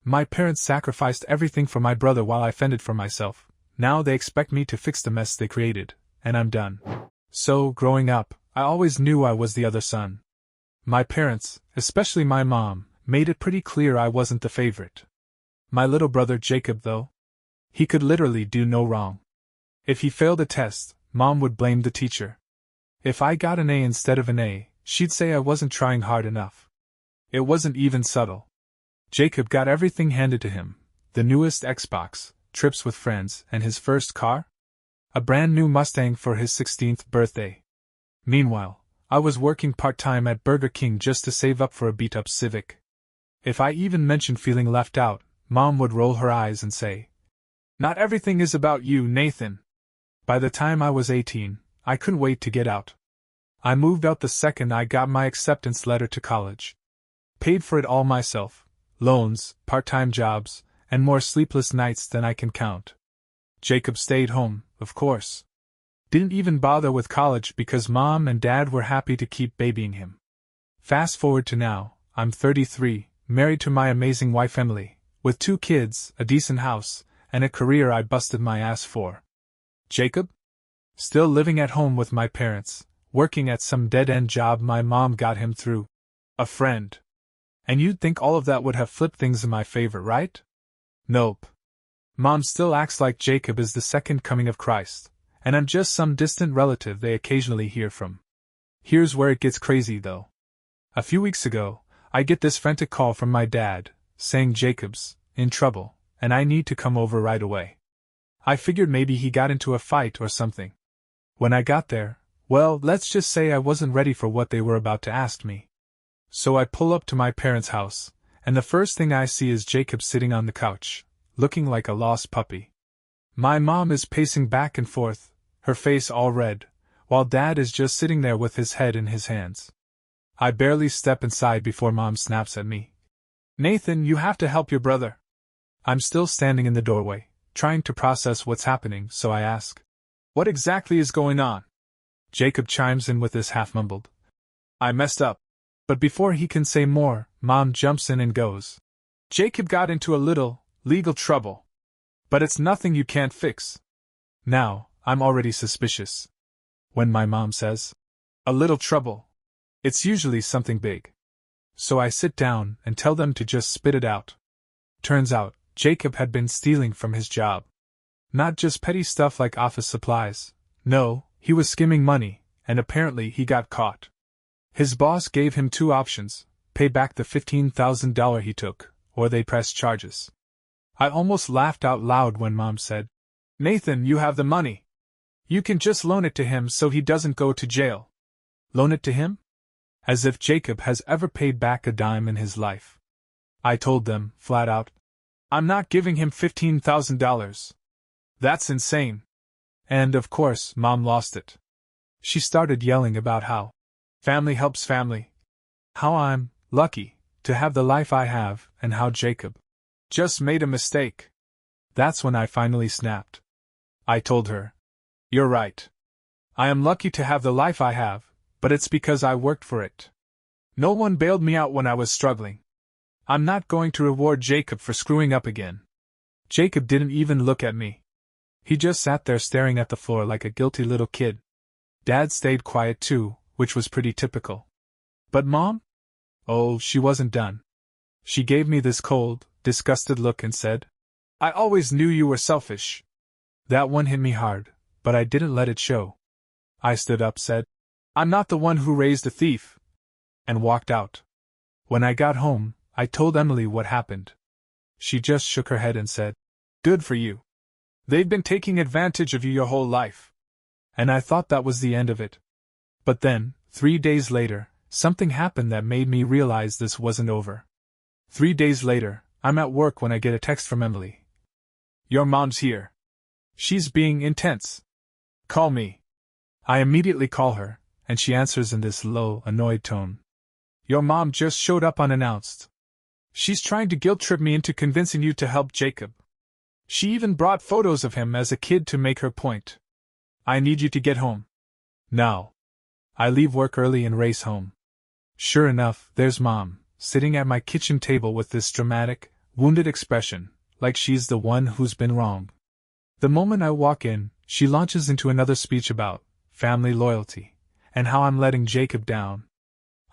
My parents sacrificed everything for my brother while I fended for myself. Now they expect me to fix the mess they created, and I'm done. So, growing up, I always knew I was the other son. My parents, especially my mom, made it pretty clear I wasn't the favorite. My little brother Jacob, though, he could literally do no wrong. If he failed a test, Mom would blame the teacher. If I got an A instead of an A, she'd say I wasn't trying hard enough. It wasn't even subtle. Jacob got everything handed to him: the newest Xbox, trips with friends, and his first car? A brand new Mustang for his 16th birthday. Meanwhile, I was working part-time at Burger King just to save up for a beat-up Civic. If I even mentioned feeling left out, Mom would roll her eyes and say, "Not everything is about you, Nathan." By the time I was 18, I couldn't wait to get out. I moved out the second I got my acceptance letter to college. Paid for it all myself: loans, part-time jobs, and more sleepless nights than I can count. Jacob stayed home, of course. Didn't even bother with college because Mom and Dad were happy to keep babying him. Fast forward to now, I'm 33, married to my amazing wife Emily, with 2 kids, a decent house, and a career I busted my ass for. Jacob? Still living at home with my parents, working at some dead-end job my mom got him through a friend. And you'd think all of that would have flipped things in my favor, right? Nope. Mom still acts like Jacob is the second coming of Christ, and I'm just some distant relative they occasionally hear from. Here's where it gets crazy, though. A few weeks ago, I get this frantic call from my dad, saying Jacob's in trouble, and I need to come over right away. I figured maybe he got into a fight or something. When I got there, well, let's just say I wasn't ready for what they were about to ask me. So I pull up to my parents' house, and the first thing I see is Jacob sitting on the couch, looking like a lost puppy. My mom is pacing back and forth, her face all red, while Dad is just sitting there with his head in his hands. I barely step inside before Mom snaps at me. "Nathan, you have to help your brother." I'm still standing in the doorway, trying to process what's happening, so I ask, "What exactly is going on?" Jacob chimes in with this half-mumbled, "I messed up." But before he can say more, Mom jumps in and goes, "Jacob got into a little legal trouble. But it's nothing you can't fix." Now, I'm already suspicious. When my mom says, "a little trouble," it's usually something big. So I sit down and tell them to just spit it out. Turns out, Jacob had been stealing from his job. Not just petty stuff like office supplies. No, he was skimming money, and apparently he got caught. His boss gave him 2 options: pay back the $15,000 he took, or they press charges. I almost laughed out loud when Mom said, "Nathan, you have the money. You can just loan it to him so he doesn't go to jail." Loan it to him? As if Jacob has ever paid back a dime in his life. I told them, flat out, "I'm not giving him $15,000. That's insane." And of course, Mom lost it. She started yelling about how family helps family, how I'm lucky to have the life I have, and how Jacob just made a mistake. That's when I finally snapped. I told her, "You're right. I am lucky to have the life I have, but it's because I worked for it. No one bailed me out when I was struggling. I'm not going to reward Jacob for screwing up again." Jacob didn't even look at me. He just sat there staring at the floor like a guilty little kid. Dad stayed quiet too, which was pretty typical. But Mom? Oh, she wasn't done. She gave me this cold, disgusted look and said, "I always knew you were selfish." That one hit me hard, but I didn't let it show. I stood up, said, "I'm not the one who raised a thief," and walked out. When I got home, I told Emily what happened. She just shook her head and said, "Good for you. They've been taking advantage of you your whole life." And I thought that was the end of it. But then, 3 days later, something happened that made me realize this wasn't over. 3 days later, I'm at work when I get a text from Emily. "Your mom's here. She's being intense. Call me." I immediately call her, and she answers in this low, annoyed tone. "Your mom just showed up unannounced. She's trying to guilt-trip me into convincing you to help Jacob. She even brought photos of him as a kid to make her point. I need you to get home now." I leave work early and race home. Sure enough, there's Mom, sitting at my kitchen table with this dramatic, wounded expression, like she's the one who's been wrong. The moment I walk in, she launches into another speech about family loyalty, and how I'm letting Jacob down.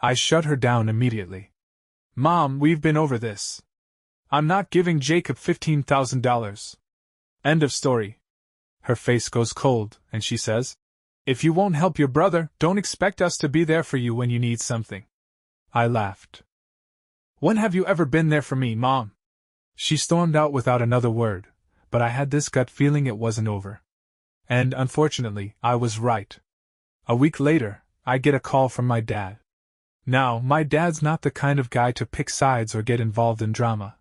I shut her down immediately. Mom, we've been over this. I'm not giving Jacob $15,000. End of story. Her face goes cold, and she says, if you won't help your brother, don't expect us to be there for you when you need something. I laughed. When have you ever been there for me, Mom? She stormed out without another word, but I had this gut feeling it wasn't over. And, unfortunately, I was right. A week later, I get a call from my dad. Now, my dad's not the kind of guy to pick sides or get involved in drama.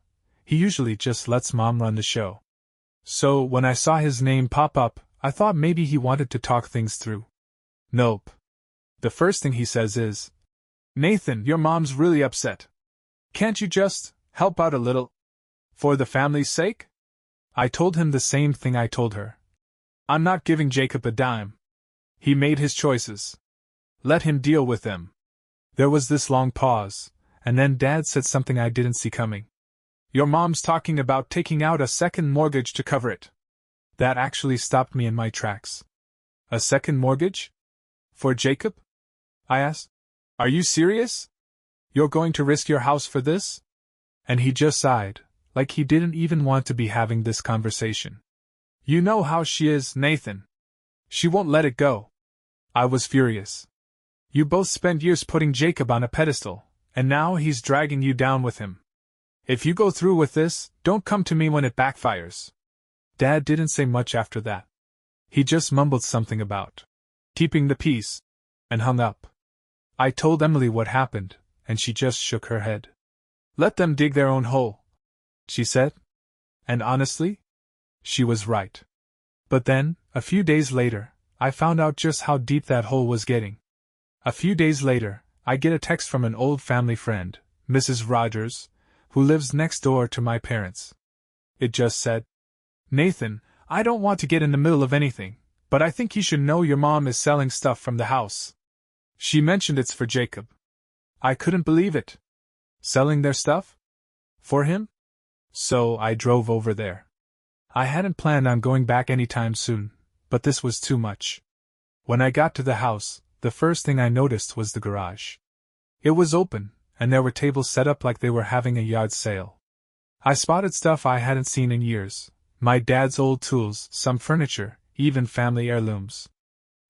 He usually just lets Mom run the show. So, when I saw his name pop up, I thought maybe he wanted to talk things through. Nope. The first thing he says is, Nathan, your mom's really upset. Can't you just help out a little? For the family's sake? I told him the same thing I told her. I'm not giving Jacob a dime. He made his choices. Let him deal with them. There was this long pause, and then Dad said something I didn't see coming. Your mom's talking about taking out a second mortgage to cover it. That actually stopped me in my tracks. A second mortgage? For Jacob? I asked. Are you serious? You're going to risk your house for this? And he just sighed, like he didn't even want to be having this conversation. You know how she is, Nathan. She won't let it go. I was furious. You both spent years putting Jacob on a pedestal, and now he's dragging you down with him. If you go through with this, don't come to me when it backfires. Dad didn't say much after that. He just mumbled something about keeping the peace, and hung up. I told Emily what happened, and she just shook her head. Let them dig their own hole, she said. And honestly, she was right. But then, a few days later, I found out just how deep that hole was getting. A few days later, I get a text from an old family friend, Mrs. Rogers, who lives next door to my parents. It just said, Nathan, I don't want to get in the middle of anything, but I think you should know your mom is selling stuff from the house. She mentioned it's for Jacob. I couldn't believe it. Selling their stuff? For him? So I drove over there. I hadn't planned on going back anytime soon, but this was too much. When I got to the house, the first thing I noticed was the garage. It was open, and there were tables set up like they were having a yard sale. I spotted stuff I hadn't seen in years. My dad's old tools, some furniture, even family heirlooms.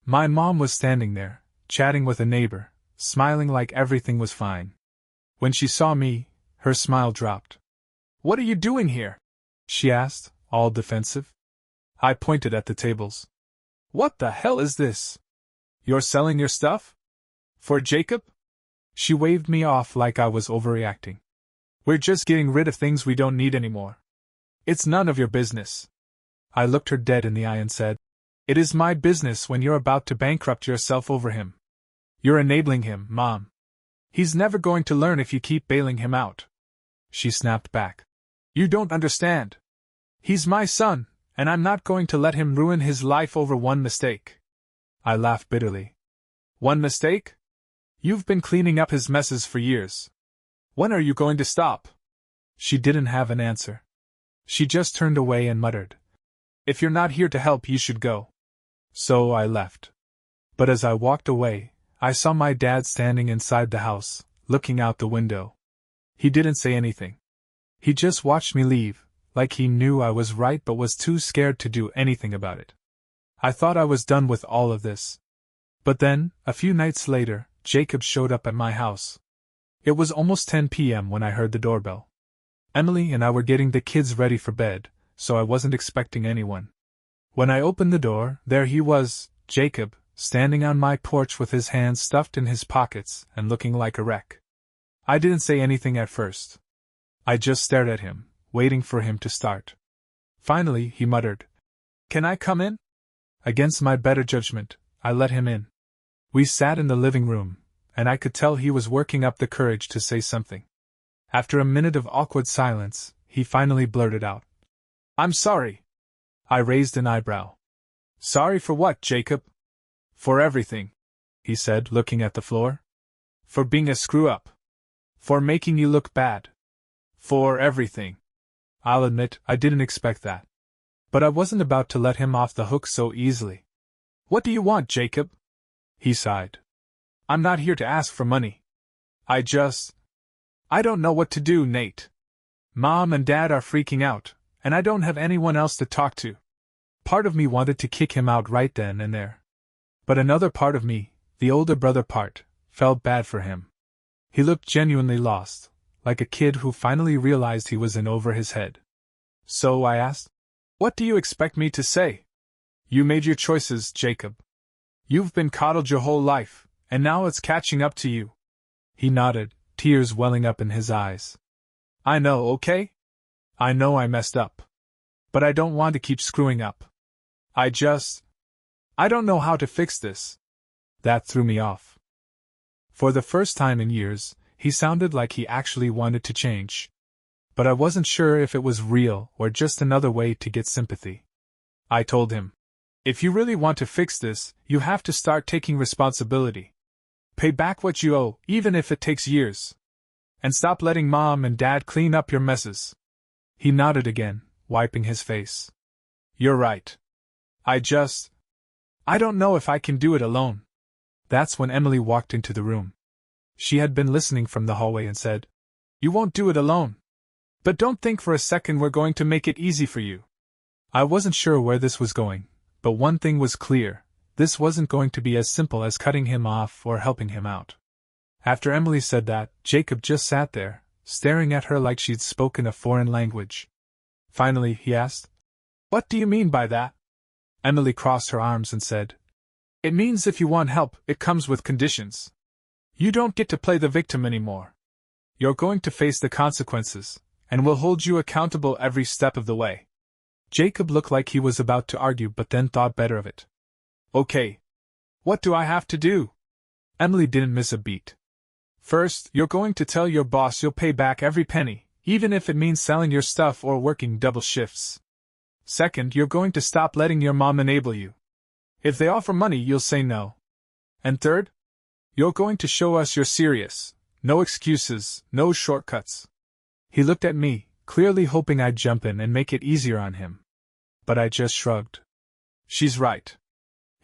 My mom was standing there, chatting with a neighbor, smiling like everything was fine. When she saw me, her smile dropped. What are you doing here? She asked, all defensive. I pointed at the tables. What the hell is this? You're selling your stuff? For Jacob? She waved me off like I was overreacting. We're just getting rid of things we don't need anymore. It's none of your business. I looked her dead in the eye and said, It is my business when you're about to bankrupt yourself over him. You're enabling him, Mom. He's never going to learn if you keep bailing him out. She snapped back. You don't understand. He's my son, and I'm not going to let him ruin his life over one mistake. I laughed bitterly. One mistake? You've been cleaning up his messes for years. When are you going to stop? She didn't have an answer. She just turned away and muttered, If you're not here to help, you should go. So I left. But as I walked away, I saw my dad standing inside the house, looking out the window. He didn't say anything. He just watched me leave, like he knew I was right but was too scared to do anything about it. I thought I was done with all of this. But then, a few nights later, Jacob showed up at my house. It was almost 10 p.m. when I heard the doorbell. Emily and I were getting the kids ready for bed, so I wasn't expecting anyone. When I opened the door, there he was, Jacob, standing on my porch with his hands stuffed in his pockets and looking like a wreck. I didn't say anything at first. I just stared at him, waiting for him to start. Finally, he muttered, Can I come in? Against my better judgment, I let him in. We sat in the living room, and I could tell he was working up the courage to say something. After a minute of awkward silence, he finally blurted out, I'm sorry. I raised an eyebrow. Sorry for what, Jacob? For everything, he said, looking at the floor. For being a screw-up. For making you look bad. For everything. I'll admit I didn't expect that. But I wasn't about to let him off the hook so easily. What do you want, Jacob? He sighed. I'm not here to ask for money. I don't know what to do, Nate. Mom and Dad are freaking out, and I don't have anyone else to talk to. Part of me wanted to kick him out right then and there. But another part of me, the older brother part, felt bad for him. He looked genuinely lost, like a kid who finally realized he was in over his head. So I asked, what do you expect me to say? You made your choices, Jacob. You've been coddled your whole life, and now it's catching up to you. He nodded, tears welling up in his eyes. I know, okay? I know I messed up. But I don't want to keep screwing up. I don't know how to fix this. That threw me off. For the first time in years, he sounded like he actually wanted to change. But I wasn't sure if it was real or just another way to get sympathy. I told him, if you really want to fix this, you have to start taking responsibility. Pay back what you owe, even if it takes years. And stop letting Mom and Dad clean up your messes. He nodded again, wiping his face. You're right. I don't know if I can do it alone. That's when Emily walked into the room. She had been listening from the hallway and said, You won't do it alone. But don't think for a second we're going to make it easy for you. I wasn't sure where this was going, but one thing was clear. This wasn't going to be as simple as cutting him off or helping him out. After Emily said that, Jacob just sat there, staring at her like she'd spoken a foreign language. Finally, he asked, What do you mean by that? Emily crossed her arms and said, It means if you want help, it comes with conditions. You don't get to play the victim anymore. You're going to face the consequences, and we'll hold you accountable every step of the way. Jacob looked like he was about to argue but then thought better of it. Okay. What do I have to do? Emily didn't miss a beat. First, you're going to tell your boss you'll pay back every penny, even if it means selling your stuff or working double shifts. Second, you're going to stop letting your mom enable you. If they offer money, you'll say no. And third, you're going to show us you're serious. No excuses, no shortcuts. He looked at me, clearly hoping I'd jump in and make it easier on him. But I just shrugged. She's right.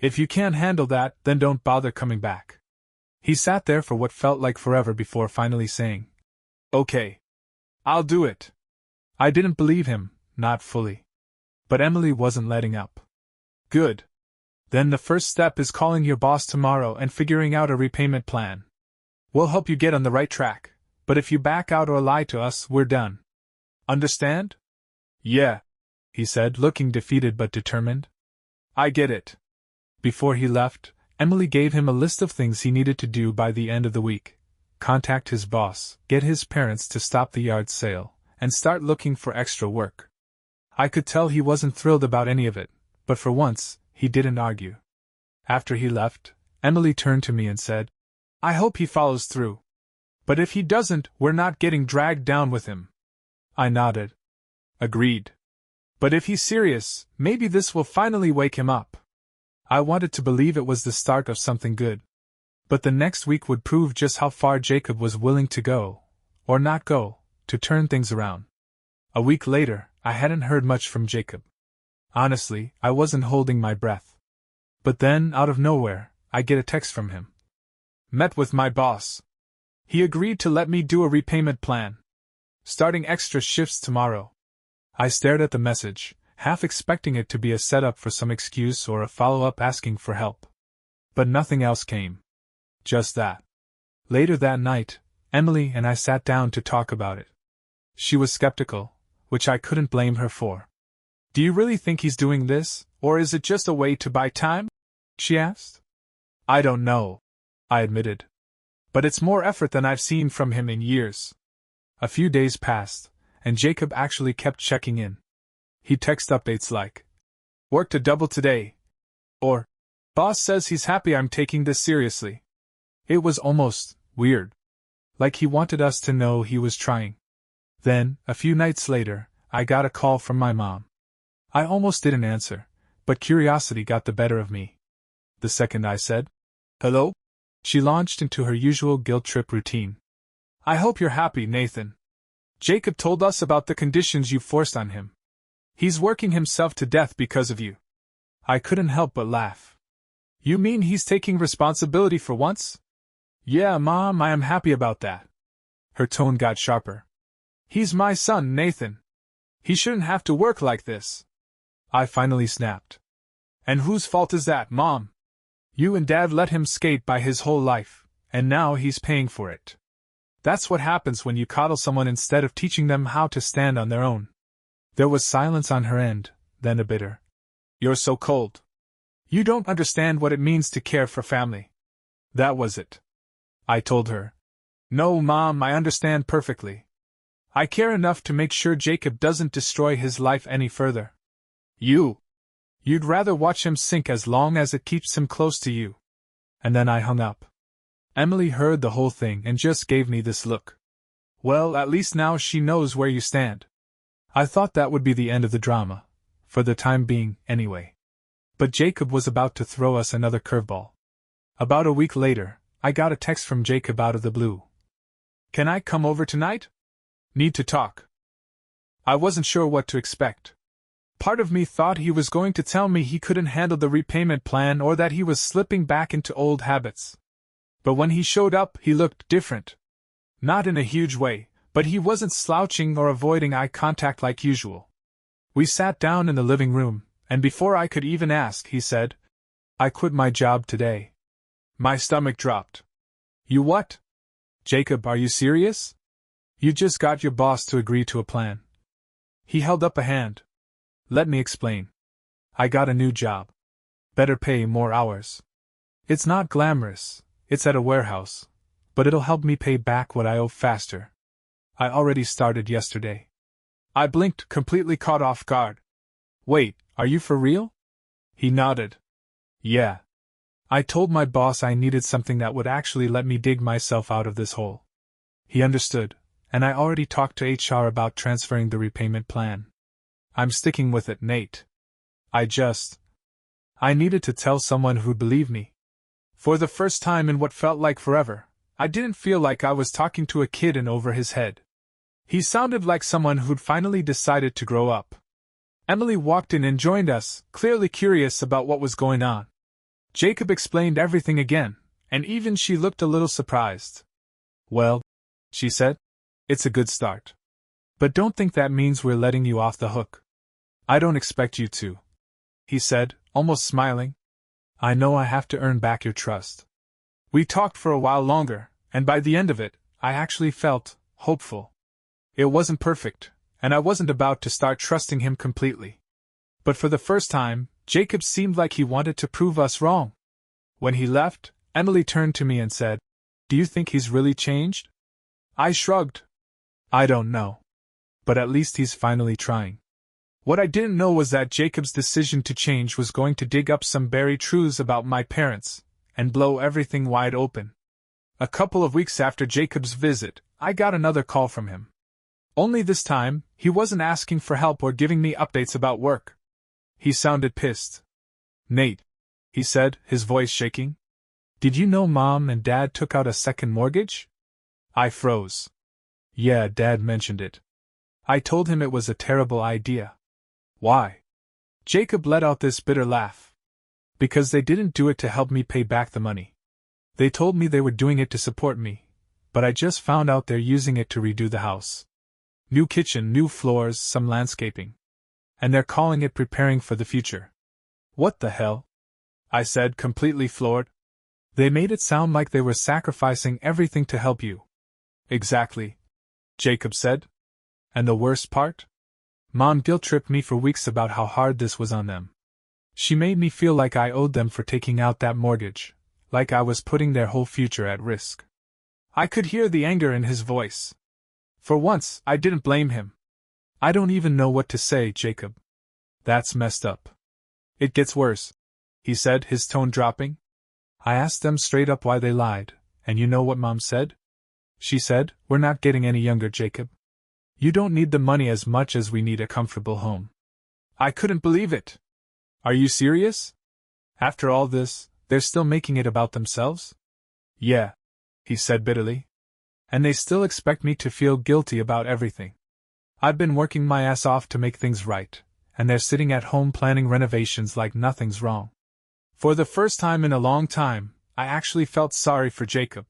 If you can't handle that, then don't bother coming back. He sat there for what felt like forever before finally saying, Okay. I'll do it. I didn't believe him, not fully. But Emily wasn't letting up. Good. Then the first step is calling your boss tomorrow and figuring out a repayment plan. We'll help you get on the right track, but if you back out or lie to us, we're done. Understand? Yeah, he said, looking defeated but determined. I get it. Before he left, Emily gave him a list of things he needed to do by the end of the week. Contact his boss, get his parents to stop the yard sale, and start looking for extra work. I could tell he wasn't thrilled about any of it, but for once, he didn't argue. After he left, Emily turned to me and said, I hope he follows through. But if he doesn't, we're not getting dragged down with him. I nodded. Agreed. But if he's serious, maybe this will finally wake him up. I wanted to believe it was the start of something good. But the next week would prove just how far Jacob was willing to go, or not go, to turn things around. A week later, I hadn't heard much from Jacob. Honestly, I wasn't holding my breath. But then, out of nowhere, I get a text from him. Met with my boss. He agreed to let me do a repayment plan. Starting extra shifts tomorrow. I stared at the message, half expecting it to be a setup for some excuse or a follow-up asking for help. But nothing else came. Just that. Later that night, Emily and I sat down to talk about it. She was skeptical, which I couldn't blame her for. Do you really think he's doing this, or is it just a way to buy time? She asked. I don't know, I admitted. But it's more effort than I've seen from him in years. A few days passed, and Jacob actually kept checking in. He'd text updates like, Worked a double today. Or, Boss says he's happy I'm taking this seriously. It was almost weird. Like he wanted us to know he was trying. Then, a few nights later, I got a call from my mom. I almost didn't answer, but curiosity got the better of me. The second I said, Hello? She launched into her usual guilt trip routine. I hope you're happy, Nathan. Jacob told us about the conditions you forced on him. He's working himself to death because of you. I couldn't help but laugh. You mean he's taking responsibility for once? Yeah, Mom, I am happy about that. Her tone got sharper. He's my son, Nathan. He shouldn't have to work like this. I finally snapped. And whose fault is that, Mom? You and Dad let him skate by his whole life, and now he's paying for it. That's what happens when you coddle someone instead of teaching them how to stand on their own. There was silence on her end, then a bitter. You're so cold. You don't understand what it means to care for family. That was it. I told her. No, Mom, I understand perfectly. I care enough to make sure Jacob doesn't destroy his life any further. You'd rather watch him sink as long as it keeps him close to you. And then I hung up. Emily heard the whole thing and just gave me this look. Well, at least now she knows where you stand. I thought that would be the end of the drama, for the time being, anyway. But Jacob was about to throw us another curveball. About a week later, I got a text from Jacob out of the blue. Can I come over tonight? Need to talk. I wasn't sure what to expect. Part of me thought he was going to tell me he couldn't handle the repayment plan or that he was slipping back into old habits. But when he showed up, he looked different. Not in a huge way, but he wasn't slouching or avoiding eye contact like usual. We sat down in the living room, and before I could even ask, he said, I quit my job today. My stomach dropped. You what? Jacob, are you serious? You just got your boss to agree to a plan. He held up a hand. Let me explain. I got a new job. Better pay, more hours. It's not glamorous, it's at a warehouse, but it'll help me pay back what I owe faster. I already started yesterday. I blinked, completely caught off guard. Wait, are you for real? He nodded. Yeah. I told my boss I needed something that would actually let me dig myself out of this hole. He understood, and I already talked to HR about transferring the repayment plan. I'm sticking with it, Nate. I needed to tell someone who'd believe me. For the first time in what felt like forever, I didn't feel like I was talking to a kid in over his head. He sounded like someone who'd finally decided to grow up. Emily walked in and joined us, clearly curious about what was going on. Jacob explained everything again, and even she looked a little surprised. Well, she said, it's a good start. But don't think that means we're letting you off the hook. I don't expect you to, he said, almost smiling. I know I have to earn back your trust. We talked for a while longer, and by the end of it, I actually felt hopeful. It wasn't perfect, and I wasn't about to start trusting him completely. But for the first time, Jacob seemed like he wanted to prove us wrong. When he left, Emily turned to me and said, Do you think he's really changed? I shrugged. I don't know. But at least he's finally trying. What I didn't know was that Jacob's decision to change was going to dig up some buried truths about my parents, and blow everything wide open. A couple of weeks after Jacob's visit, I got another call from him. Only this time, he wasn't asking for help or giving me updates about work. He sounded pissed. Nate, he said, his voice shaking. Did you know Mom and Dad took out a second mortgage? I froze. Yeah, Dad mentioned it. I told him it was a terrible idea. Why? Jacob let out this bitter laugh. Because they didn't do it to help me pay back the money. They told me they were doing it to support me, but I just found out they're using it to redo the house. New kitchen, new floors, some landscaping. And they're calling it preparing for the future. What the hell? I said, completely floored. They made it sound like they were sacrificing everything to help you. Exactly, Jacob said. And the worst part? Mom guilt-tripped me for weeks about how hard this was on them. She made me feel like I owed them for taking out that mortgage, like I was putting their whole future at risk. I could hear the anger in his voice. For once, I didn't blame him. I don't even know what to say, Jacob. That's messed up. It gets worse, he said, his tone dropping. I asked them straight up why they lied, and you know what Mom said? She said, We're not getting any younger, Jacob. You don't need the money as much as we need a comfortable home. I couldn't believe it. Are you serious? After all this, they're still making it about themselves? Yeah, he said bitterly. And they still expect me to feel guilty about everything. I've been working my ass off to make things right, and they're sitting at home planning renovations like nothing's wrong. For the first time in a long time, I actually felt sorry for Jacob.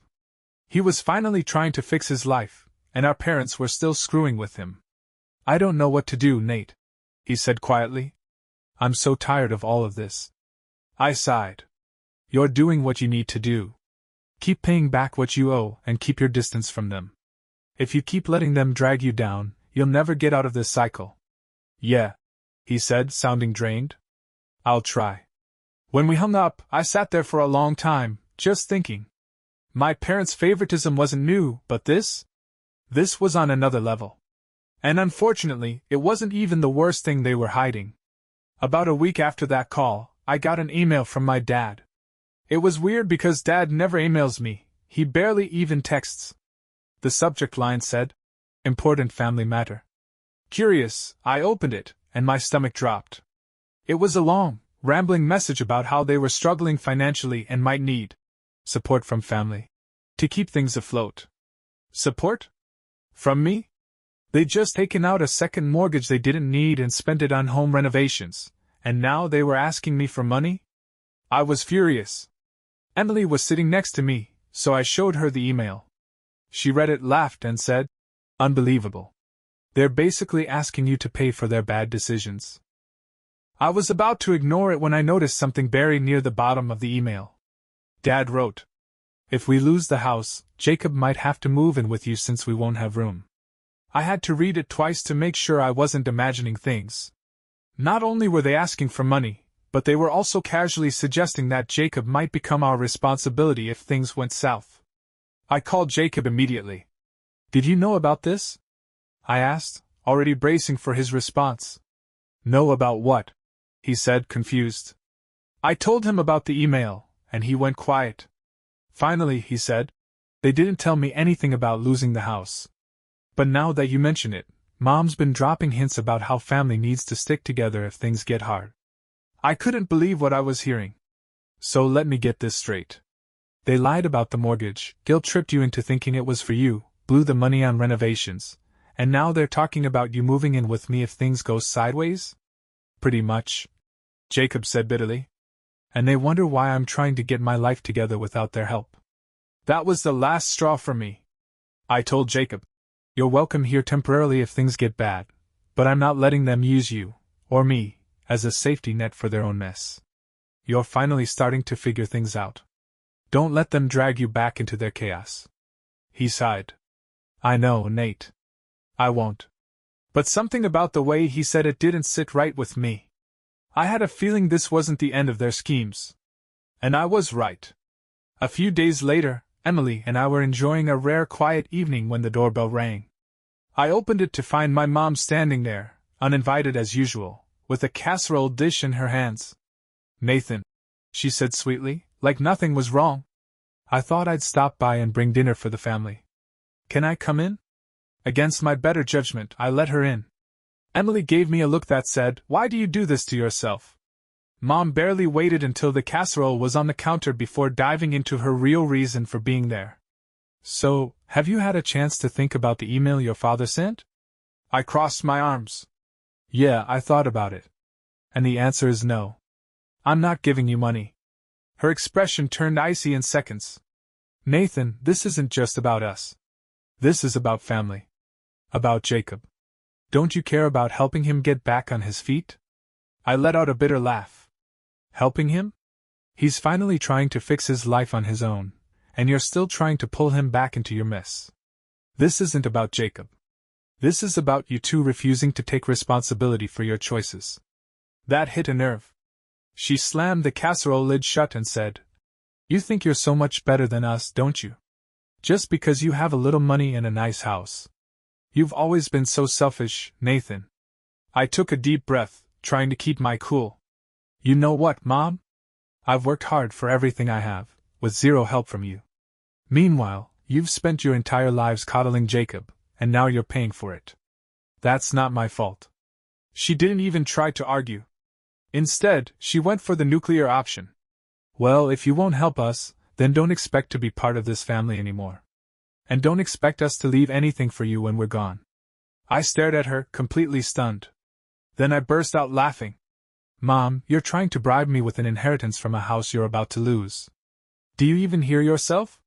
He was finally trying to fix his life, and our parents were still screwing with him. I don't know what to do, Nate, he said quietly. I'm so tired of all of this. I sighed. You're doing what you need to do. Keep paying back what you owe and keep your distance from them. If you keep letting them drag you down, you'll never get out of this cycle. Yeah, he said, sounding drained. I'll try. When we hung up, I sat there for a long time, just thinking. My parents' favoritism wasn't new, but this was on another level. And unfortunately, it wasn't even the worst thing they were hiding. About a week after that call, I got an email from my dad. It was weird because Dad never emails me, he barely even texts. The subject line said, "Important family matter." Curious, I opened it, and my stomach dropped. It was a long, rambling message about how they were struggling financially and might need support from family to keep things afloat. Support? From me? They'd just taken out a second mortgage they didn't need and spent it on home renovations, and now they were asking me for money? I was furious. Emily was sitting next to me, so I showed her the email. She read it, laughed, and said, "Unbelievable. They're basically asking you to pay for their bad decisions." I was about to ignore it when I noticed something buried near the bottom of the email. Dad wrote, "If we lose the house, Jacob might have to move in with you since we won't have room." I had to read it twice to make sure I wasn't imagining things. Not only were they asking for money, but they were also casually suggesting that Jacob might become our responsibility if things went south. I called Jacob immediately. "Did you know about this?" I asked, already bracing for his response. "Know about what?" he said, confused. I told him about the email, and he went quiet. Finally, he said, "They didn't tell me anything about losing the house. But now that you mention it, Mom's been dropping hints about how family needs to stick together if things get hard." I couldn't believe what I was hearing. "So let me get this straight. They lied about the mortgage, guilt-tripped you into thinking it was for you, blew the money on renovations, and now they're talking about you moving in with me if things go sideways?" "Pretty much," Jacob said bitterly. "And they wonder why I'm trying to get my life together without their help." That was the last straw for me. I told Jacob, "You're welcome here temporarily if things get bad, but I'm not letting them use you, or me, as a safety net for their own mess. You're finally starting to figure things out. Don't let them drag you back into their chaos." He sighed. "I know, Nate. I won't." But something about the way he said it didn't sit right with me. I had a feeling this wasn't the end of their schemes. And I was right. A few days later, Emily and I were enjoying a rare quiet evening when the doorbell rang. I opened it to find my mom standing there, uninvited as usual, with a casserole dish in her hands. "Nathan," she said sweetly, like nothing was wrong. "I thought I'd stop by and bring dinner for the family. Can I come in?" Against my better judgment, I let her in. Emily gave me a look that said, "Why do you do this to yourself?" Mom barely waited until the casserole was on the counter before diving into her real reason for being there. "So, have you had a chance to think about the email your father sent?" I crossed my arms. "Yeah, I thought about it. And the answer is no. I'm not giving you money." Her expression turned icy in seconds. "Nathan, this isn't just about us. This is about family. About Jacob. Don't you care about helping him get back on his feet?" I let out a bitter laugh. "Helping him? He's finally trying to fix his life on his own, and you're still trying to pull him back into your mess. This isn't about Jacob. This is about you two refusing to take responsibility for your choices." That hit a nerve. She slammed the casserole lid shut and said, "You think you're so much better than us, don't you? Just because you have a little money and a nice house. You've always been so selfish, Nathan." I took a deep breath, trying to keep my cool. "You know what, Mom? I've worked hard for everything I have, with zero help from you. Meanwhile, you've spent your entire lives coddling Jacob, and now you're paying for it. That's not my fault." She didn't even try to argue. Instead, she went for the nuclear option. "Well, if you won't help us, then don't expect to be part of this family anymore. And don't expect us to leave anything for you when we're gone. I stared at her, completely stunned. Then I burst out laughing. Mom, you're trying to bribe me with an inheritance from a house you're about to lose. Do you even hear yourself?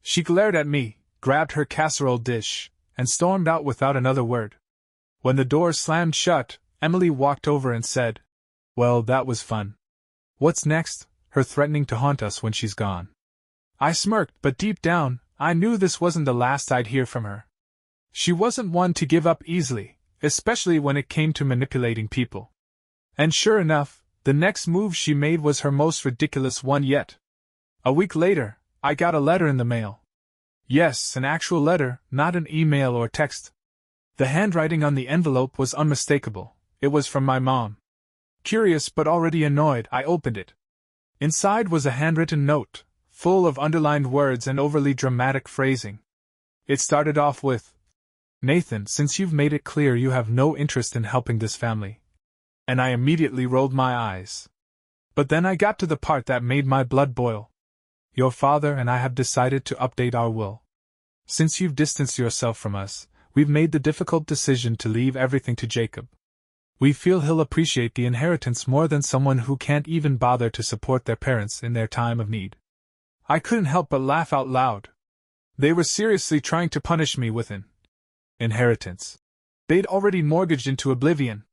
She glared at me, grabbed her casserole dish, and stormed out without another word. When the door slammed shut, Emily walked over and said, "Well, that was fun. What's next? Her threatening to haunt us when she's gone." I smirked, but deep down, I knew this wasn't the last I'd hear from her. She wasn't one to give up easily, especially when it came to manipulating people. And sure enough, the next move she made was her most ridiculous one yet. A week later, I got a letter in the mail. Yes, an actual letter, not an email or text. The handwriting on the envelope was unmistakable. It was from my mom. Curious but already annoyed, I opened it. Inside was a handwritten note, full of underlined words and overly dramatic phrasing. It started off with, "Nathan, since you've made it clear you have no interest in helping this family." And I immediately rolled my eyes. But then I got to the part that made my blood boil. "Your father and I have decided to update our will. Since you've distanced yourself from us, we've made the difficult decision to leave everything to Jacob. We feel he'll appreciate the inheritance more than someone who can't even bother to support their parents in their time of need." I couldn't help but laugh out loud. They were seriously trying to punish me with an inheritance they'd already mortgaged into oblivion.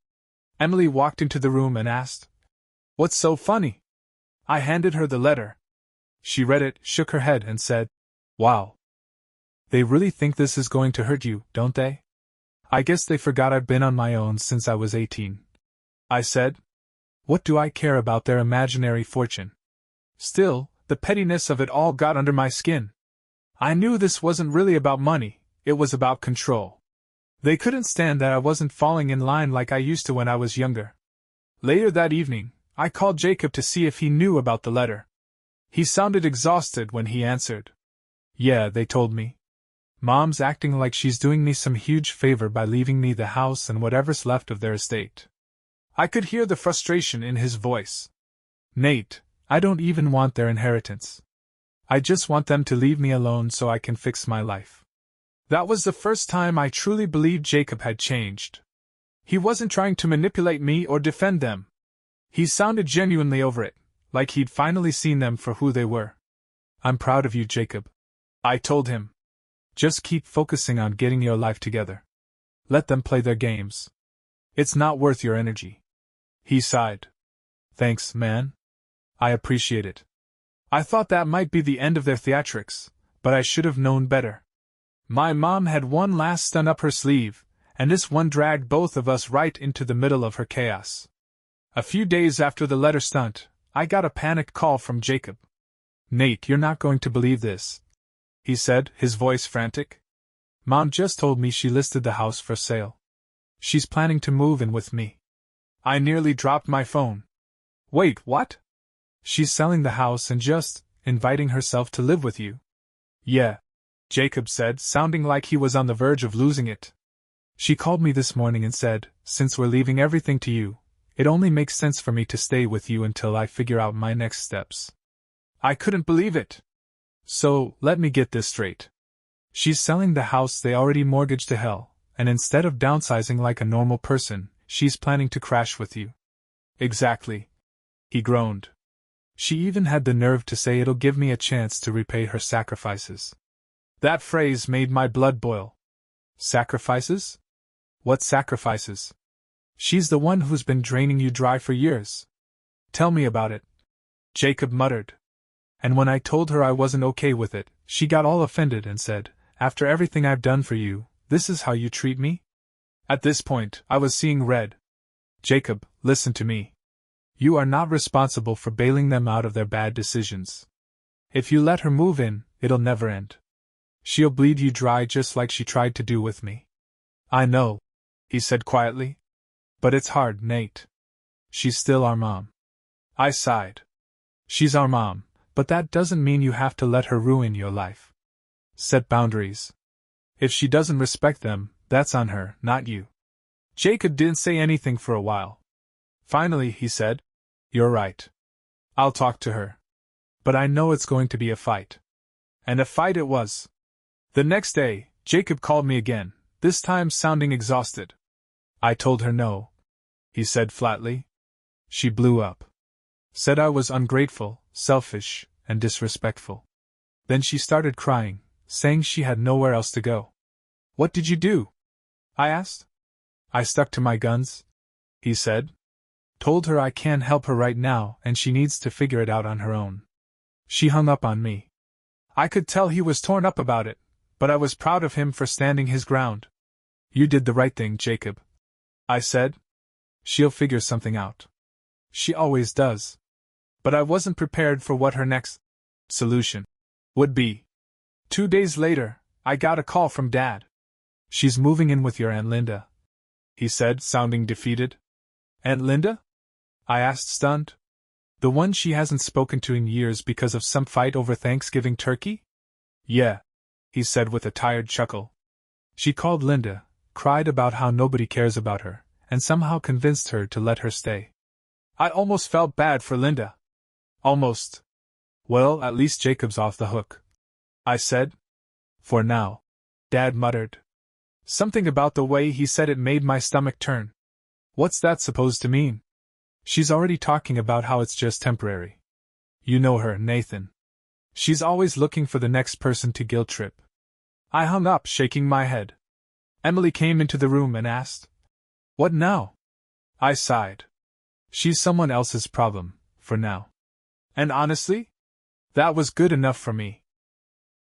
Emily walked into the room and asked, "What's so funny?" I handed her the letter. She read it, shook her head, and said, "Wow. They really think this is going to hurt you, don't they? I guess they forgot I've been on my own since I was 18. I said, "What do I care about their imaginary fortune?" Still, the pettiness of it all got under my skin. I knew this wasn't really about money, it was about control. They couldn't stand that I wasn't falling in line like I used to when I was younger. Later that evening, I called Jacob to see if he knew about the letter. He sounded exhausted when he answered. "Yeah, they told me. Mom's acting like she's doing me some huge favor by leaving me the house and whatever's left of their estate." I could hear the frustration in his voice. "Nate, I don't even want their inheritance. I just want them to leave me alone so I can fix my life." That was the first time I truly believed Jacob had changed. He wasn't trying to manipulate me or defend them. He sounded genuinely over it, like he'd finally seen them for who they were. "I'm proud of you, Jacob," I told him. "Just keep focusing on getting your life together. Let them play their games. It's not worth your energy." He sighed. "Thanks, man. I appreciate it. I thought that might be the end of their theatrics, but I should have known better." My mom had one last stunt up her sleeve, and this one dragged both of us right into the middle of her chaos. A few days after the letter stunt, I got a panicked call from Jacob. "Nate, you're not going to believe this," he said, his voice frantic. "Mom just told me she listed the house for sale. She's planning to move in with me." I nearly dropped my phone. "Wait, what? She's selling the house and just inviting herself to live with you?" "Yeah," Jacob said, sounding like he was on the verge of losing it. "She called me this morning and said, since we're leaving everything to you, it only makes sense for me to stay with you until I figure out my next steps." I couldn't believe it. "So, let me get this straight. She's selling the house they already mortgaged to hell, and instead of downsizing like a normal person, she's planning to crash with you." "Exactly," he groaned. "She even had the nerve to say it'll give me a chance to repay her sacrifices." That phrase made my blood boil. Sacrifices? What sacrifices? She's the one who's been draining you dry for years. "Tell me about it," Jacob muttered. And when I told her I wasn't okay with it, she got all offended and said, "After everything I've done for you, this is how you treat me?" At this point, I was seeing red. "Jacob, listen to me. You are not responsible for bailing them out of their bad decisions. If you let her move in, it'll never end. She'll bleed you dry just like she tried to do with me." "I know," he said quietly. "But it's hard, Nate. She's still our mom." I sighed. "She's our mom, but that doesn't mean you have to let her ruin your life. Set boundaries. If she doesn't respect them, that's on her, not you." Jacob didn't say anything for a while. Finally, he said, "You're right. I'll talk to her. But I know it's going to be a fight." And a fight it was. The next day, Jacob called me again, this time sounding exhausted. I told her no, he said flatly. She blew up. Said I was ungrateful, selfish, and disrespectful. Then she started crying, saying she had nowhere else to go. What did you do? I asked. I stuck to my guns, he said. Told her I can't help her right now and she needs to figure it out on her own. She hung up on me. I could tell he was torn up about it, but I was proud of him for standing his ground. You did the right thing, Jacob, I said. She'll figure something out. She always does. But I wasn't prepared for what her next solution would be. 2 days later, I got a call from Dad. She's moving in with your Aunt Linda, he said, sounding defeated. Aunt Linda? I asked, stunned. The one she hasn't spoken to in years because of some fight over Thanksgiving turkey? Yeah, he said with a tired chuckle. She called Linda, cried about how nobody cares about her, and somehow convinced her to let her stay. I almost felt bad for Linda. Almost. Well, at least Jacob's off the hook, I said. For now, Dad muttered. Something about the way he said it made my stomach turn. What's that supposed to mean? She's already talking about how it's just temporary. You know her, Nathan. She's always looking for the next person to guilt trip. I hung up, shaking my head. Emily came into the room and asked, What now? I sighed. She's someone else's problem, for now. And honestly, that was good enough for me.